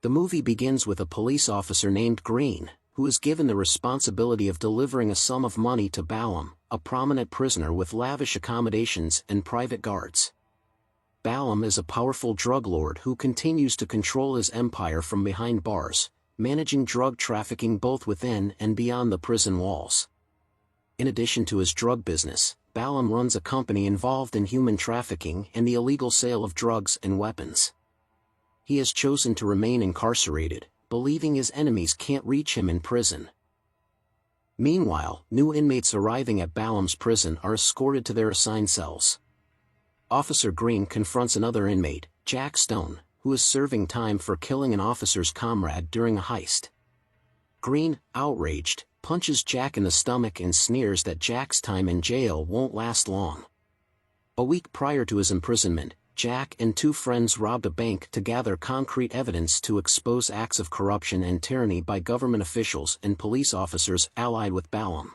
The movie begins with a police officer named Green, who is given the responsibility of delivering a sum of money to Ballum, a prominent prisoner with lavish accommodations and private guards. Ballum is a powerful drug lord who continues to control his empire from behind bars, managing drug trafficking both within and beyond the prison walls. In addition to his drug business, Ballum runs a company involved in human trafficking and the illegal sale of drugs and weapons. He has chosen to remain incarcerated, believing his enemies can't reach him in prison. Meanwhile, new inmates arriving at Ballum's prison are escorted to their assigned cells. Officer Green confronts another inmate, Jack Stone, who is serving time for killing an officer's comrade during a heist. Green, outraged, punches Jack in the stomach and sneers that Jack's time in jail won't last long. A week prior to his imprisonment, Jack and two friends robbed a bank to gather concrete evidence to expose acts of corruption and tyranny by government officials and police officers allied with Ballum.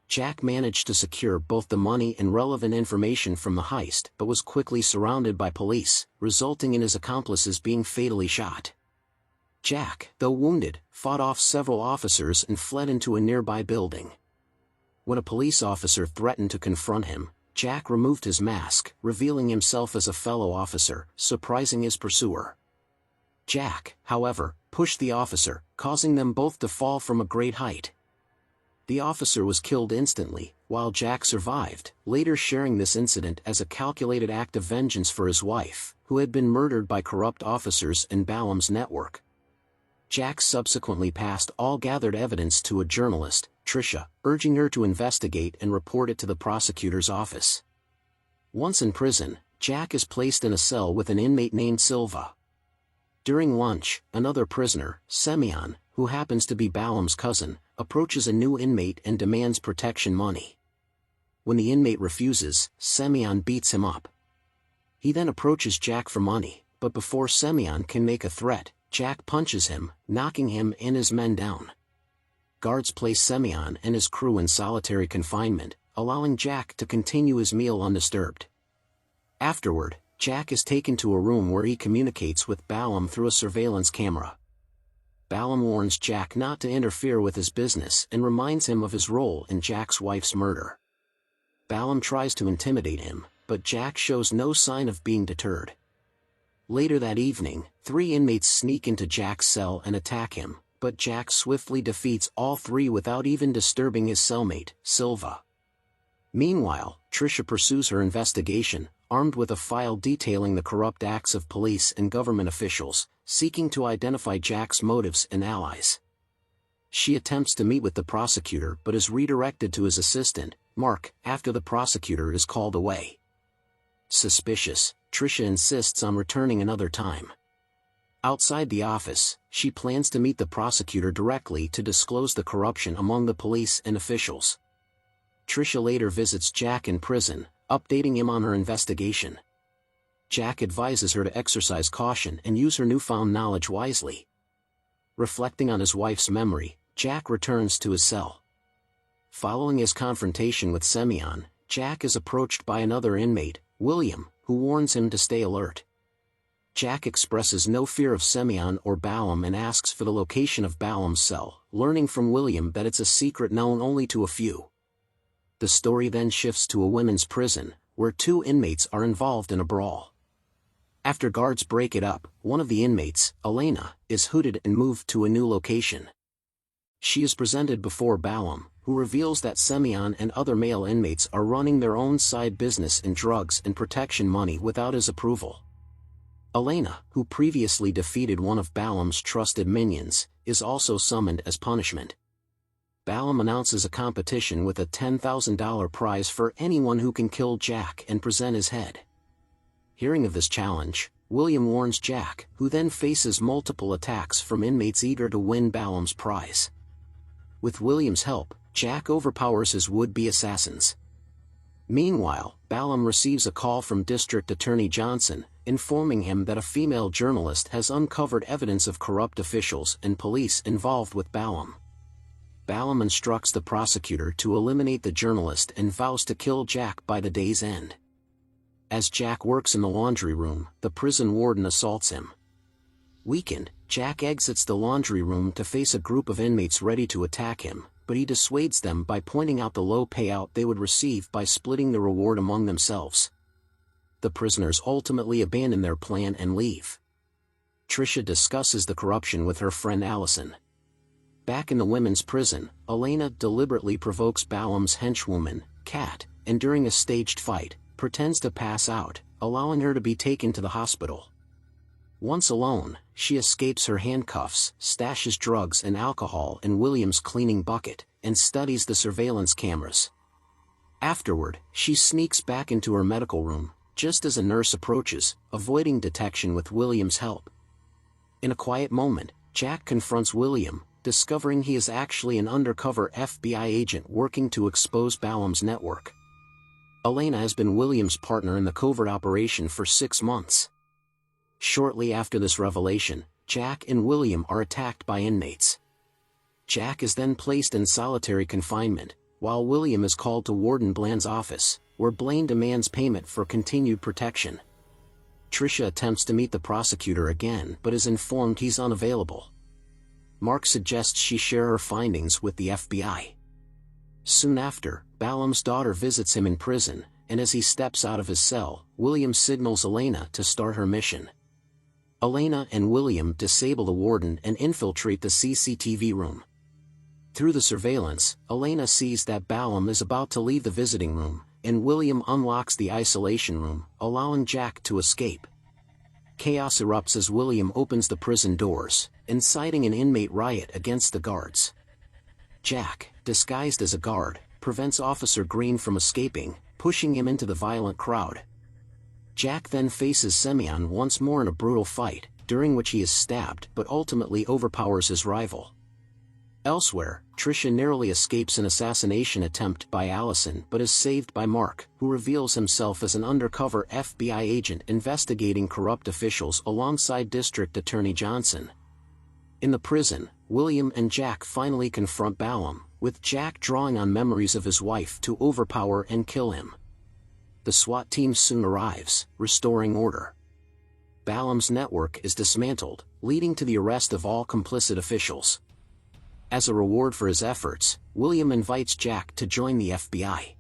Jack managed to secure both the money and relevant information from the heist but was quickly surrounded by police, resulting in his accomplices being fatally shot. Jack, though wounded, fought off several officers and fled into a nearby building. When a police officer threatened to confront him, Jack removed his mask, revealing himself as a fellow officer, surprising his pursuer. Jack, however, pushed the officer, causing them both to fall from a great height. The officer was killed instantly, while Jack survived, later sharing this incident as a calculated act of vengeance for his wife, who had been murdered by corrupt officers in Ballum's network. Jack subsequently passed all gathered evidence to a journalist, Trisha, urging her to investigate and report it to the prosecutor's office. Once in prison, Jack is placed in a cell with an inmate named Silva. During lunch, another prisoner, Semyon, who happens to be Ballum's cousin, approaches a new inmate and demands protection money. When the inmate refuses, Semyon beats him up. He then approaches Jack for money, but before Semyon can make a threat, Jack punches him, knocking him and his men down. Guards place Semyon and his crew in solitary confinement, allowing Jack to continue his meal undisturbed. Afterward, Jack is taken to a room where he communicates with Ballum through a surveillance camera. Ballum warns Jack not to interfere with his business and reminds him of his role in Jack's wife's murder. Ballum tries to intimidate him, but Jack shows no sign of being deterred. Later that evening, 3 inmates sneak into Jack's cell and attack him, but Jack swiftly defeats all 3 without even disturbing his cellmate, Silva. Meanwhile, Trisha pursues her investigation, armed with a file detailing the corrupt acts of police and government officials, seeking to identify Jack's motives and allies. She attempts to meet with the prosecutor but is redirected to his assistant, Mark, after the prosecutor is called away. Suspicious, Trisha insists on returning another time. Outside the office, she plans to meet the prosecutor directly to disclose the corruption among the police and officials. Trisha later visits Jack in prison, updating him on her investigation. Jack advises her to exercise caution and use her newfound knowledge wisely. Reflecting on his wife's memory, Jack returns to his cell. Following his confrontation with Semyon, Jack is approached by another inmate, William, who warns him to stay alert. Jack expresses no fear of Semyon or Ballum and asks for the location of Ballum's cell, learning from William that it's a secret known only to a few. The story then shifts to a women's prison, where 2 inmates are involved in a brawl. After guards break it up, one of the inmates, Elena, is hooted and moved to a new location. She is presented before Ballum, who reveals that Semyon and other male inmates are running their own side business in drugs and protection money without his approval. Elena, who previously defeated one of Ballum's trusted minions, is also summoned as punishment. Ballum announces a competition with a $10,000 prize for anyone who can kill Jack and present his head. Hearing of this challenge, William warns Jack, who then faces multiple attacks from inmates eager to win Ballum's prize. With William's help, Jack overpowers his would-be assassins. Meanwhile, Ballum receives a call from District Attorney Johnson, informing him that a female journalist has uncovered evidence of corrupt officials and police involved with Ballum. Ballum instructs the prosecutor to eliminate the journalist and vows to kill Jack by the day's end. As Jack works in the laundry room, the prison warden assaults him. Weakened, Jack exits the laundry room to face a group of inmates ready to attack him, but he dissuades them by pointing out the low payout they would receive by splitting the reward among themselves. The prisoners ultimately abandon their plan and leave. Trisha discusses the corruption with her friend Allison. Back in the women's prison, Elena deliberately provokes Balam's henchwoman, Kat, and during a staged fight, pretends to pass out, allowing her to be taken to the hospital. Once alone, she escapes her handcuffs, stashes drugs and alcohol in William's cleaning bucket, and studies the surveillance cameras. Afterward, she sneaks back into her medical room, just as a nurse approaches, avoiding detection with William's help. In a quiet moment, Jack confronts William, discovering he is actually an undercover FBI agent working to expose Balam's network. Elena has been William's partner in the covert operation for 6 months. Shortly after this revelation, Jack and William are attacked by inmates. Jack is then placed in solitary confinement, while William is called to Warden Bland's office, where Blaine demands payment for continued protection. Trisha attempts to meet the prosecutor again but is informed he's unavailable. Mark suggests she share her findings with the FBI. Soon after, Balam's daughter visits him in prison, and as he steps out of his cell, William signals Elena to start her mission. Elena and William disable the warden and infiltrate the CCTV room. Through the surveillance, Elena sees that Balam is about to leave the visiting room, and William unlocks the isolation room, allowing Jack to escape. Chaos erupts as William opens the prison doors, inciting an inmate riot against the guards. Jack, disguised as a guard, prevents Officer Green from escaping, pushing him into the violent crowd. Jack then faces Semyon once more in a brutal fight, during which he is stabbed but ultimately overpowers his rival. Elsewhere, Trisha narrowly escapes an assassination attempt by Allison but is saved by Mark, who reveals himself as an undercover FBI agent investigating corrupt officials alongside District Attorney Johnson. In the prison, William and Jack finally confront Balam, with Jack drawing on memories of his wife to overpower and kill him. The SWAT team soon arrives, restoring order. Balam's network is dismantled, leading to the arrest of all complicit officials. As a reward for his efforts, William invites Jack to join the FBI.